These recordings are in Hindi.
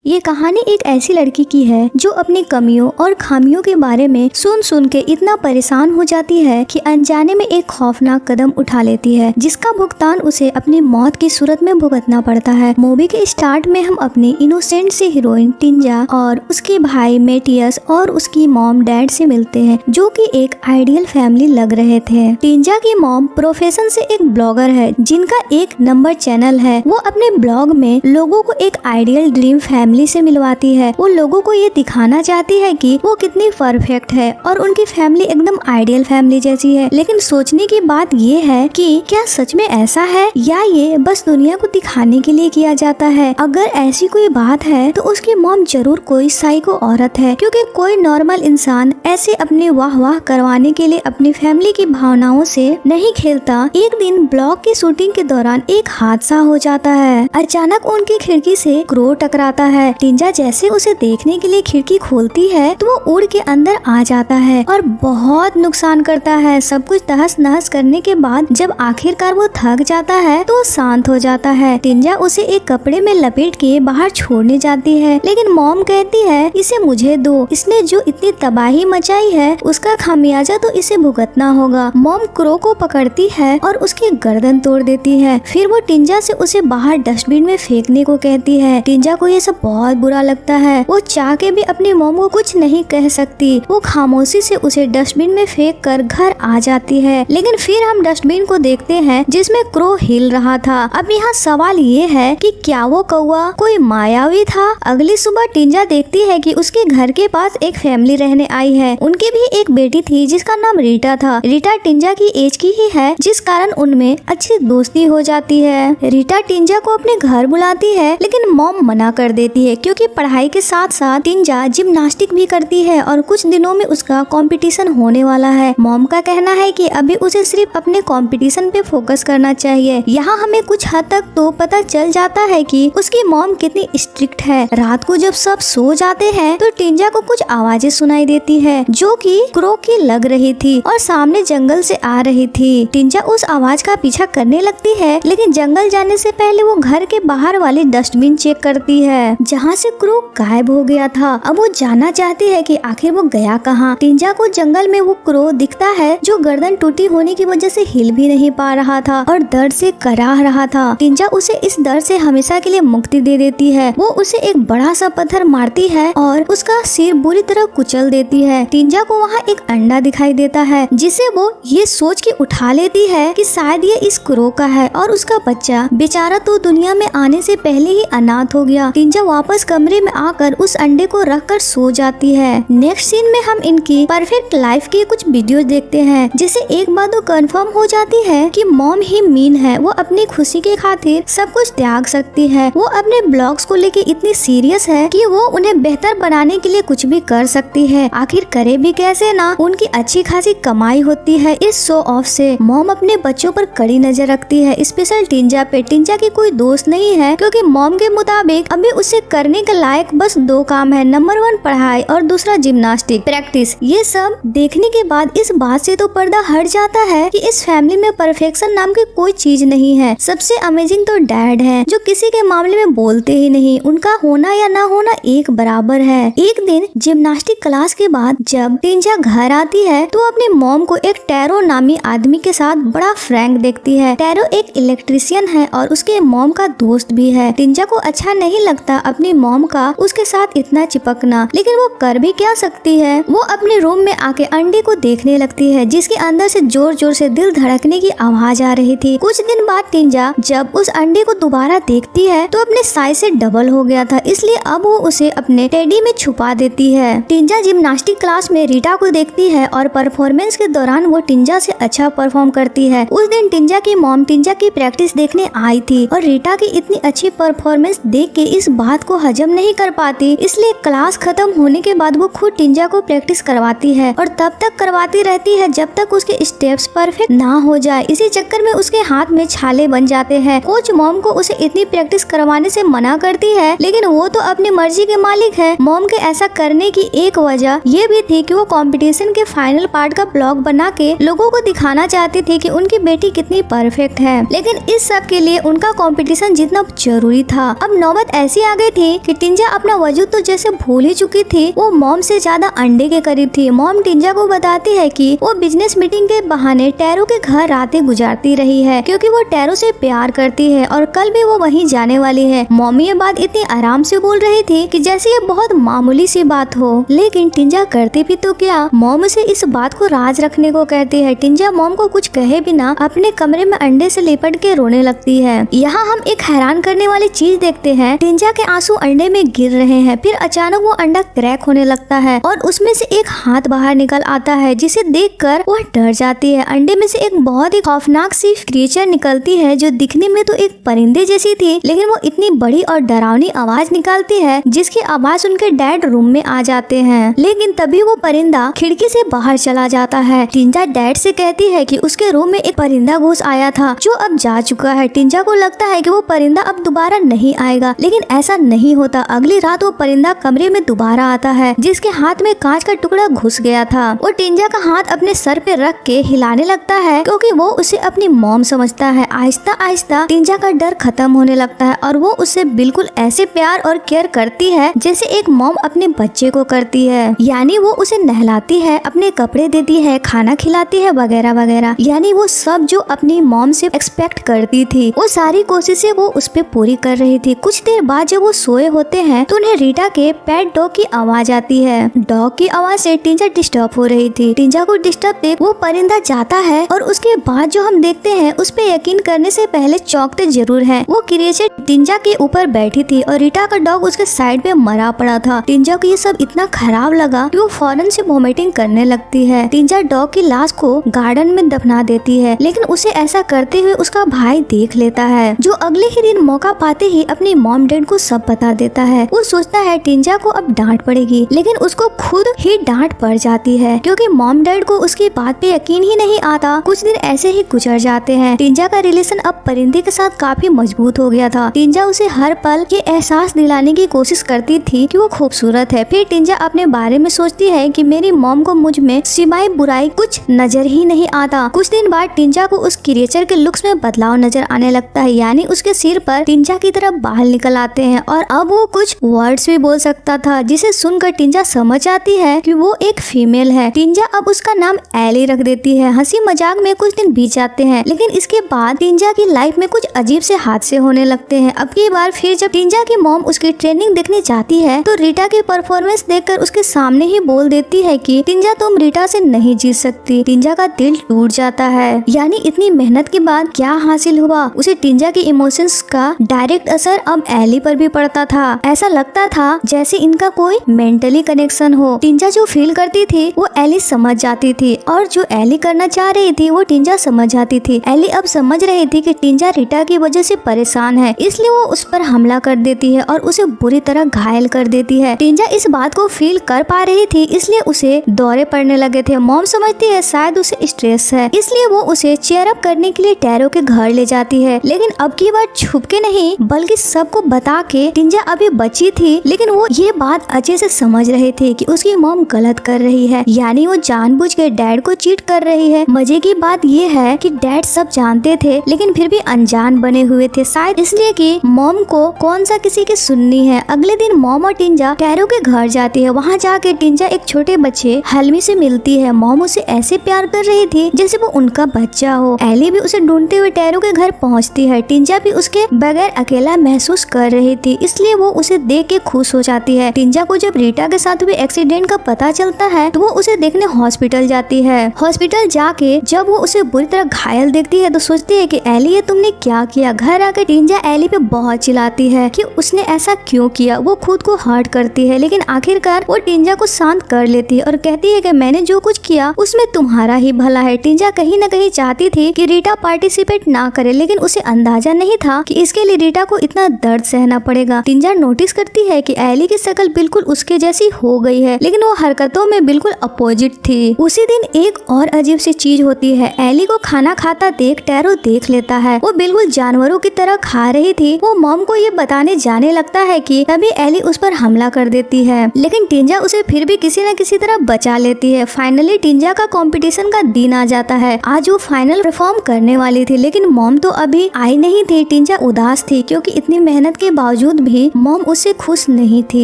ये कहानी एक ऐसी लड़की की है जो अपनी कमियों और खामियों के बारे में सुन सुन के इतना परेशान हो जाती है कि अनजाने में एक खौफनाक कदम उठा लेती है, जिसका भुगतान उसे अपनी मौत की सूरत में भुगतना पड़ता है। मूवी के स्टार्ट में हम अपनी इनोसेंट सी हीरोइन टिंजा और उसके भाई मेटियस और उसकी मॉम डैड से मिलते हैं, जो कि एक आइडियल फैमिली लग रहे थे। टिंजा की मॉम प्रोफेशन से एक ब्लॉगर है, जिनका एक नंबर चैनल है। वो अपने ब्लॉग में लोगों को एक आइडियल ड्रीम फैमिली से मिलवाती है। वो लोगों को ये दिखाना चाहती है कि वो कितनी परफेक्ट है और उनकी फैमिली एकदम आइडियल फैमिली जैसी है। लेकिन सोचने की बात ये है कि क्या सच में ऐसा है या ये बस दुनिया को दिखाने के लिए किया जाता है। अगर ऐसी कोई बात है तो उसकी मॉम जरूर कोई साइको औरत है, क्योंकि कोई नॉर्मल इंसान ऐसे अपने वाह वाह करवाने के लिए अपनी फैमिली की भावनाओं से नहीं खेलता। एक दिन ब्लॉग की शूटिंग के दौरान एक हादसा हो जाता है। अचानक उनकी खिड़की से क्रो टकराता है। टिंजा जैसे उसे देखने के लिए खिड़की खोलती है तो वो उड़ के अंदर आ जाता है और बहुत नुकसान करता है। सब कुछ तहस नहस करने के बाद जब आखिरकार वो थक जाता है तो शांत हो जाता है। टिंजा उसे एक कपड़े में लपेट के बाहर छोड़ने जाती है, लेकिन मॉम कहती है इसे मुझे दो, इसने जो इतनी तबाही मचाई है उसका खामियाजा तो इसे भुगतना होगा। मॉम क्रो को पकड़ती है और उसकी गर्दन तोड़ देती है। फिर वो टिंजा से उसे बाहर डस्टबिन में फेंकने को कहती है। टिंजा को ये सब बहुत बुरा लगता है। वो चाह के भी अपनी मॉम को कुछ नहीं कह सकती। वो खामोशी से उसे डस्टबिन में फेंक कर घर आ जाती है। लेकिन फिर हम डस्टबिन को देखते हैं जिसमें क्रो हिल रहा था। अब यहाँ सवाल ये है कि क्या वो कौवा कोई मायावी था। अगली सुबह टिंजा देखती है कि उसके घर के पास एक फैमिली रहने आई है। उनकी भी एक बेटी थी जिसका नाम रीटा था। रीटा टिंजा की एज की ही है, जिस कारण उनमें अच्छी दोस्ती हो जाती है। रीटा टिंजा को अपने घर बुलाती है, लेकिन मॉम मना कर देती है, क्योंकि पढ़ाई के साथ साथ टिंजा जिम्नास्टिक भी करती है और कुछ दिनों में उसका कंपटीशन होने वाला है। मॉम का कहना है कि अभी उसे सिर्फ अपने कंपटीशन पे फोकस करना चाहिए। यहाँ हमें कुछ हद तक तो पता चल जाता है कि उसकी मॉम कितनी स्ट्रिक्ट है। रात को जब सब सो जाते हैं तो टिंजा को कुछ आवाजें सुनाई देती है, जो कि क्रो की लग रही थी और सामने जंगल से आ रही थी। टिंजा उस आवाज का पीछा करने लगती है, लेकिन जंगल जाने से पहले वो घर के बाहर वाली डस्टबिन चेक करती है, जहाँ से क्रो गायब हो गया था। अब वो जानना चाहती है कि आखिर वो गया कहाँ। टिंजा को जंगल में वो क्रो दिखता है जो गर्दन टूटी होने की वजह से हिल भी नहीं पा रहा था और दर्द से कराह रहा था। टिंजा उसे इस दर्द से हमेशा के लिए मुक्ति दे देती है। वो उसे एक बड़ा सा पत्थर मारती है और उसका सिर बुरी तरह कुचल देती है। टिंजा को वहाँ एक अंडा दिखाई देता है, जिसे वो ये सोच के उठा लेती है कि शायद ये इस क्रो का है और उसका बच्चा बेचारा तो दुनिया में आने से पहले ही अनाथ हो गया। टिंजा वापस कमरे में आकर उस अंडे को रखकर सो जाती है। नेक्स्ट सीन में हम इनकी परफेक्ट लाइफ के कुछ वीडियो देखते हैं, जिसे एक बात तो कंफर्म हो जाती है कि मॉम ही मीन है। वो अपनी खुशी के खातिर सब कुछ त्याग सकती है। वो अपने ब्लॉग्स को लेके इतनी सीरियस है कि वो उन्हें बेहतर बनाने के लिए कुछ भी कर सकती है। आखिर करे भी कैसे ना, उनकी अच्छी खासी कमाई होती है इस शो ऑफ से। मॉम अपने बच्चों पर कड़ी नजर रखती है, स्पेशल टिंजा पे। टिंजा की कोई दोस्त नहीं है, क्योंकि मॉम के मुताबिक अभी उसे करने के लायक बस दो काम है, नंबर 1 पढ़ाई और दूसरा जिम्नास्टिक प्रैक्टिस। ये सब देखने के बाद इस बात से तो पर्दा हट जाता है कि इस फैमिली में परफेक्शन नाम की कोई चीज नहीं है। सबसे अमेजिंग तो डैड है, जो किसी के मामले में बोलते ही नहीं। उनका होना या ना होना एक बराबर है। एक दिन जिम्नास्टिक क्लास के बाद जब टिंजा घर आती है तो अपनी मॉम को एक टैरो नामी आदमी के साथ बड़ा फ्रैंक देखती है। टैरो एक इलेक्ट्रिशियन है और उसके मॉम का दोस्त भी है। टिंजा को अच्छा नहीं लगता अपनी मॉम का उसके साथ इतना चिपकना, लेकिन वो कर भी क्या सकती है। वो अपने रूम में आके अंडे को देखने लगती है, जिसके अंदर से जोर जोर से दिल धड़कने की आवाज आ रही थी। कुछ दिन बाद टिंजा जब उस अंडे को दोबारा देखती है तो अपने साइज से डबल हो गया था, इसलिए अब वो उसे अपने टेडी में छुपा देती है। टिंजा जिम्नास्टिक क्लास में रीटा को देखती है और परफॉर्मेंस के दौरान वो टिंजा से अच्छा परफॉर्म करती है। उस दिन टिंजा की मॉम टिंजा की प्रैक्टिस देखने आई थी और रीटा की इतनी अच्छी परफॉर्मेंस देख के इस बात को हजम नहीं कर पाती, इसलिए क्लास खत्म होने के बाद वो खुद टिंजा को प्रैक्टिस करवाती है और तब तक करवाती रहती है जब तक उसके स्टेप्स परफेक्ट ना हो जाए। इसी चक्कर में उसके हाथ में छाले बन जाते हैं। कोच मॉम को उसे इतनी प्रैक्टिस करवाने से मना करती है, लेकिन वो तो अपनी मर्जी के मालिक है। मॉम के ऐसा करने की एक वजह ये भी थी कि वो कंपटीशन के फाइनल पार्ट का ब्लॉग बना के लोगों को दिखाना चाहती थी कि उनकी बेटी कितनी परफेक्ट है, लेकिन इस सब के लिए उनका कंपटीशन जीतना जरूरी था। अब नौबत ऐसी आ गई थी कि टिंजा अपना वजूद तो जैसे भूल ही चुकी थी, वो मॉम से ज्यादा अंडे के करीब थी। मॉम टिंजा को बताती है कि वो बिजनेस मीटिंग के बहाने टैरो के घर रातें गुजारती रही है क्योंकि वो टैरो से प्यार करती है और कल भी वो वहीं जाने वाली है। मॉमी ये बात इतनी आराम से बोल रही थी कि जैसे ये बहुत मामूली सी बात हो, लेकिन टिंजा करती भी तो क्या, मॉम उसे इस बात को राज रखने को कहती है। टिंजा मॉम को कुछ कहे बिना अपने कमरे में अंडे से लिपट के रोने लगती है। यहाँ हम एक हैरान करने वाली चीज देखते हैं, टिंजा के आंसू अंडे में गिर रहे हैं, फिर अचानक वो अंडा क्रैक होने लगता है और उसमें से एक हाथ बाहर निकल आता है जिसे देखकर वह डर जाती है। अंडे में से एक बहुत ही खौफनाक सी क्रीचर निकलती है जो दिखने में तो एक परिंदे जैसी थी, लेकिन वो इतनी बड़ी और डरावनी आवाज निकालती है जिसकी आवाज उनके डैड रूम में आ जाते हैं। लेकिन तभी वो परिंदा खिड़की से बाहर चला जाता है। टिंजा डैड से कहती है कि उसके रूम में एक परिंदा घुस आया था जो अब जा चुका है। टिंजा को लगता है कि वो परिंदा अब दोबारा नहीं आएगा, लेकिन ऐसा नहीं होता। अगली रात वो परिंदा कमरे में दोबारा आता है जिसके हाथ में कांच का टुकड़ा घुस गया था। वो टिंजा का हाथ अपने सर पे रख के हिलाने लगता है क्योंकि वो उसे अपनी मॉम समझता है। आहिस्ता आहिस्ता टिंजा का डर खत्म होने लगता है और वो उससे बिल्कुल ऐसे प्यार और केयर करती है जैसे एक मॉम अपने बच्चे को करती है। यानी वो उसे नहलाती है, अपने कपड़े देती है, खाना खिलाती है वगैरह वगैरह। यानी वो सब जो अपनी मॉम से एक्सपेक्ट करती थी वो सारी कोशिशें वो उस पे पूरी कर रही थी। कुछ देर बाद जब वो सोए होते हैं तो उन्हें रीटा के पेट डॉग की आवाज आती है। डॉग की आवाज से टिंजा डिस्टर्ब हो रही थी। टिंजा को डिस्टर्ब देख वो परिंदा जाता है और उसके बाद जो हम देखते हैं उस पे यकीन करने से पहले चौंकते जरूर हैं। वो क्रिएचर टिंजा के ऊपर बैठी थी और रीटा का डॉग उसके साइड पे मरा पड़ा था। टिंजा को ये सब इतना खराब लगा कि वो फौरन से वोमिटिंग करने लगती है। टिंजा डॉग की लाश को गार्डन में दफना देती है, लेकिन उसे ऐसा करते हुए उसका भाई देख लेता है जो अगले ही दिन मौका पाते ही अपनी मॉम डैड को सब बता देता है। वो सोचता है टिंजा को अब डांट पड़ेगी, लेकिन उसको खुद ही डांट पड़ जाती है क्योंकि मॉम डैड को उसकी बात पे यकीन ही नहीं आता। कुछ दिन ऐसे ही गुजर जाते हैं। टिंजा का रिलेशन अब परिंदे के साथ काफी मजबूत हो गया था। टिंजा उसे हर पल ये एहसास दिलाने की कोशिश करती थी कि वो खूबसूरत है। फिर टिंजा अपने बारे में सोचती है कि मेरी मॉम को मुझ में सिवाय बुराई कुछ नजर ही नहीं आता। कुछ दिन बाद टिंजा को उस क्रिएचर के लुक्स में बदलाव नजर आने लगता है, यानी उसके सिर पर टिंजा की तरफ बाल निकल आते हैं और अब वो कुछ वर्ड्स भी बोल सकता था जिसे सुनकर टिंजा समझ आती है कि वो एक फीमेल है। टिंजा अब उसका नाम एली रख देती है। हंसी मजाक में कुछ दिन बीत जाते हैं, लेकिन इसके बाद टिंजा की लाइफ में कुछ अजीब से हादसे होने लगते हैं। अब की बार फिर जब टिंजा की मॉम उसकी ट्रेनिंग देखने जाती है तो रीटा की परफॉर्मेंस देखकर उसके सामने ही बोल देती है कि टिंजा तुम रीटा से नहीं जीत सकती। टिंजा का दिल टूट जाता है। यानी इतनी मेहनत के बाद क्या हासिल हुआ, उसे टिंजा के इमोशंस का डायरेक्ट असर अब एली पर भी पड़ता था। ऐसा लगता था जैसे इनका कोई मेंटली कनेक्शन हो। टिंजा जो फील करती थी वो एली समझ जाती थी और जो एली करना चाह रही थी वो टिंजा समझ जाती थी। एली अब समझ रही थी कि टिंजा रीटा की वजह से परेशान है, इसलिए वो उस पर हमला कर देती है और उसे बुरी तरह घायल कर देती है। टिंजा इस बात को फील कर पा रही थी, इसलिए उसे दौरे पड़ने लगे थे। मॉम समझती है शायद उसे स्ट्रेस है, इसलिए वो उसे चेयर अप करने के लिए टैरो के घर ले जाती है। लेकिन अब की बार छुप के नहीं बल्कि सबको बता के। टिंजा अभी बची थी, लेकिन वो ये बात अच्छे से समझ रहे थे कि उसकी मॉम गलत कर रही है, यानी वो जानबूझ के डैड को चीट कर रही है। मजे की बात ये है कि डैड सब जानते थे लेकिन फिर भी अनजान बने हुए थे, शायद इसलिए कि मॉम को कौन सा किसी की सुननी है। अगले दिन मॉम और टिंजा टैरो के घर जाती है। वहाँ जाके टिंजा एक छोटे बच्चे हलमी से मिलती है। मॉम उसे ऐसे प्यार कर रही थी जैसे वो उनका बच्चा हो। एली भी उसे ढूंढते हुए टैरो के घर पहुँचती है। टिंजा भी उसके बगैर अकेला महसूस कर रही थी, इसलिए वो उसे देख के खुश हो जाती है। टिंजा को जब रीटा के साथ हुए एक्सीडेंट का पता चलता है तो वो उसे देखने हॉस्पिटल जाती है। हॉस्पिटल जाके जब वो उसे बुरी तरह घायल देखती है तो सोचती है कि एली ये तुमने क्या किया। घर आकर टिंजा एली पे बहुत चिल्लाती है कि उसने ऐसा क्यों किया। वो खुद को हर्ट करती है, लेकिन आखिरकार वो टिंजा को शांत कर लेती है और कहती है कि मैंने जो कुछ किया उसमें तुम्हारा ही भला है। टिंजा कहीं न कहीं चाहती थी कि रीटा पार्टिसिपेट ना करे, लेकिन उसे अंदाजा नहीं था कि इसके लिए रीटा को इतना दर्द सहना पड़ेगा। टिंजा नोटिस करती है कि एली की शक्ल बिल्कुल उसके जैसी हो गई है, लेकिन वो हरकतों में बिल्कुल अपोजिट थी। उसी दिन एक और अजीब सी चीज होती है। एली को खाना खाता देख टैरो देख लेता है। वो बिल्कुल जानवरों की तरह खा रही थी। वो मॉम को ये बताने जाने लगता है कि तभी एली उस पर हमला कर देती है, लेकिन टिंजा उसे फिर भी किसी न किसी तरह बचा लेती है। फाइनली टिंजा का कंपटीशन का दिन आ जाता है। आज वो फाइनल परफॉर्म करने वाली थी, लेकिन मॉम तो अभी आई नहीं थी। टिंजा उदास थी क्योंकि इतनी मेहनत के बावजूद भी मॉम उससे खुश नहीं थी।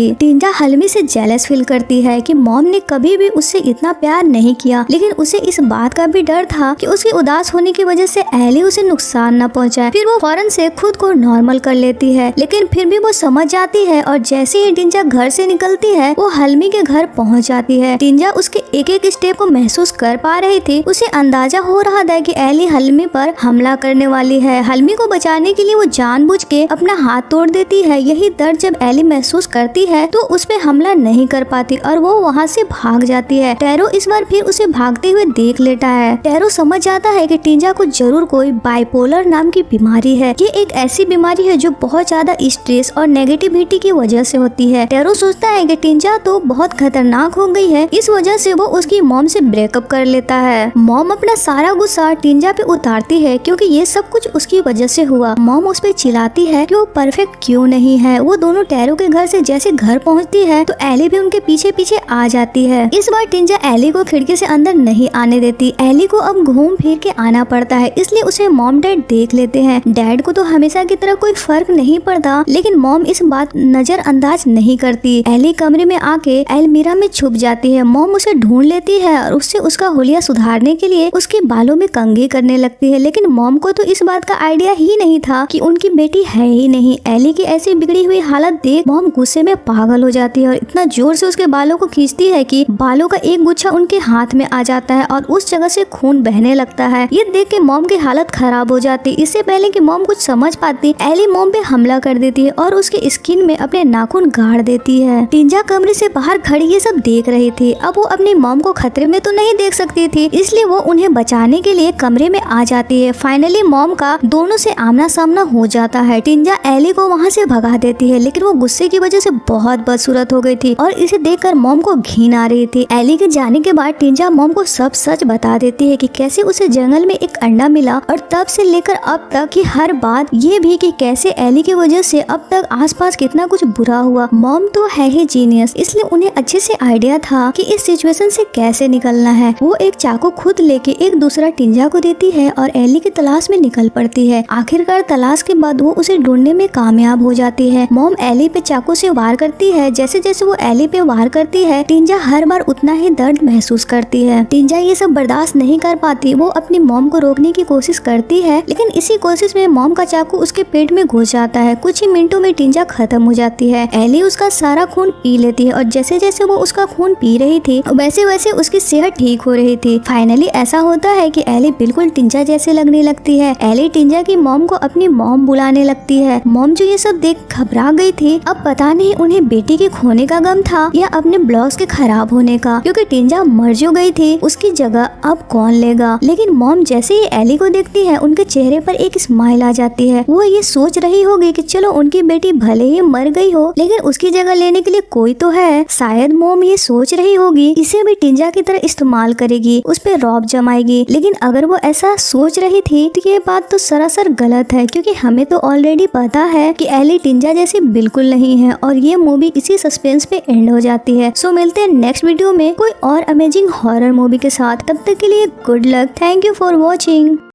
टिंजा हलमी से जेलस फील करती है कि मॉम ने कभी भी उससे इतना प्यार नहीं किया, लेकिन उसे इस बात का भी डर था कि उसके उदास होने की वजह से एली उसे नुकसान न पहुंचाए। फिर वो फौरन से खुद को नॉर्मल कर लेती है, लेकिन फिर भी वो समझ जाती है और जैसे ही टिंजा घर से निकलती है वो हलमी के घर पहुंच जाती है। टिंजा उसके एक एक स्टेप को महसूस कर पा रही थी। उसे अंदाजा हो रहा था कि एली हलमी पर हमला करने वाली है। हलमी को बचाने के लिए वो जानबूझ के अपना हाथ तोड़ देती है। यही दर्द जब एली महसूस करती है तो उस पे हमला नहीं कर पाती और वो वहाँ से भाग जाती है। टैरो इस बार फिर उसे भागते हुए देख लेता है। टैरो समझ जाता है कि टिंजा को जरूर कोई बाइपोलर नाम की बीमारी है। ये एक ऐसी बीमारी है जो बहुत ज्यादा स्ट्रेस और नेगेटिविटी की वजह से होती है। टैरो सोचता है कि टिंजा तो बहुत खतरनाक हो गई है, इस वजह से वो उसकी मॉम से ब्रेकअप कर लेता है। मॉम अपना सारा गुस्सा टिंजा पे उतारती है क्योंकि ये सब कुछ उसकी वजह से हुआ। मॉम उस पे चिल्लाती है कि वो परफेक्ट क्यों नहीं है। वो दोनों टैरो के घर से जैसे घर पहुंचती है तो एली भी उनके पीछे पीछे आ जाती है। इस बार टिंजा एली को खिड़की से अंदर नहीं आने देती। एली को अब घूम फिर के आना पड़ता है, इसलिए उसे मॉम डैड देख लेते हैं। डैड को तो हमेशा की तरह कोई फर्क नहीं पड़ता, लेकिन मॉम इस बात नजरअंदाज नहीं करती। एली कमरे में आके एलमीरा में छुप जाती है। मॉम उसे ढूंढ लेती है और उससे उसका हुलिया सुधारने के लिए उसके बालों में कंघी करने लगती है, लेकिन मॉम को तो इस बात का आइडिया ही नहीं था कि उनकी बेटी है ही नहीं। एली की ऐसी बिगड़ी हुई हालत देख मॉम गुस्से में पागल हो जाती है और इतना जोर से उसके बालों को खींचती है कि बालों का एक गुच्छा उनके हाथ में आ जाता है और उस जगह से खून बहने लगता है। ये देख के मॉम की हालत खराब हो जाती। इससे पहले कि मॉम कुछ समझ पाती, एली मॉम पे हमला कर देती है और उसके स्किन में अपने नाखून गाड़ देती है। टिंजा कमरे से बाहर खड़ी ये सब देख रही थी। अब वो अपनी मॉम को खतरे में तो नहीं देख सकती थी, इसलिए वो उन्हें बचाने के लिए कमरे में आ जाती है। फाइनली मॉम का दोनों से आमना सामना हो जाता है। टिंजा एली को वहाँ से भगा देती है, लेकिन वो गुस्से की वजह से बहुत बदसूरत हो गई थी और इसे देखकर मॉम को घिन आ रही थी। एली के जाने के बाद टिंजा मॉम को सब सच बता देती है कि कैसे उसे जंगल में एक अंडा मिला और तब से लेकर अब तक की हर बात, ये भी कि कैसे एली की वजह से अब तक आसपास कितना कुछ बुरा हुआ। मॉम तो है ही जीनियस, इसलिए उन्हें अच्छे से आइडिया था कि इस सिचुएशन से कैसे निकलना है। वो एक चाकू खुद लेके एक दूसरा टिंजा को देती है और एली की तलाश में निकल पड़ती है। आखिरकार तलाश के बाद वो उसे ढूंढने में कामयाब हो जाती है। मॉम एली पे चाकू से वार करती है। जैसे जैसे वो एली पे वार करती है टिंजा हर बार उतना ही दर्द महसूस करती है। टिंजा ये सब बर्दाश्त नहीं कर पाती। वो अपनी मॉम को रोकने की कोशिश करती है, लेकिन इसी कोशिश में मॉम का चाकू उसके पेट में घुस जाता है। कुछ ही मिनटों में टिंजा खत्म हो जाती है। एली उसका सारा खून पी लेती है और जैसे जैसे वो उसका खून पी रही थी वैसे वैसे उसकी सेहत ठीक हो रही थी। फाइनली ऐसा होता है कि एली बिल्कुल टिंजा जैसे लगने लगती है। एली टिंजा की मॉम को अपनी मॉम बुलाने लगती है। मॉम जो ये सब देख घबरा गई थी। अब पता नहीं उन्हें बेटी के खोने का गम था या अपने ब्लाउज के खराब होने का, क्योंकि टिंजा मर जो गई थी उसकी जगह अब कौन लेगा। लेकिन मॉम जैसे ही एली को देखती है उनके चेहरे पर एक स्माइल आ जाती है। वो ये सोच रही होगी कि चलो उनकी बेटी भले ही मर गई हो लेकिन उसकी जगह लेने के लिए कोई तो है। शायद मॉम ये सोच रही होगी इसे भी टिंजा की तरह इस्तेमाल करेगी, उस पे रौब जमाएगी। लेकिन अगर वो ऐसा सोच रही थी तो ये बात तो सरासर गलत है, क्योंकि हमें तो ऑलरेडी पता है कि एली टिंजा जैसी बिल्कुल नहीं है। और ये मूवी इसी सस्पेंस पे एंड हो जाती है। सो मिलते हैं नेक्स्ट वीडियो में कोई और अमेजिंग हॉरर मूवी के साथ। तब तक के लिए good luck. Thank you for watching.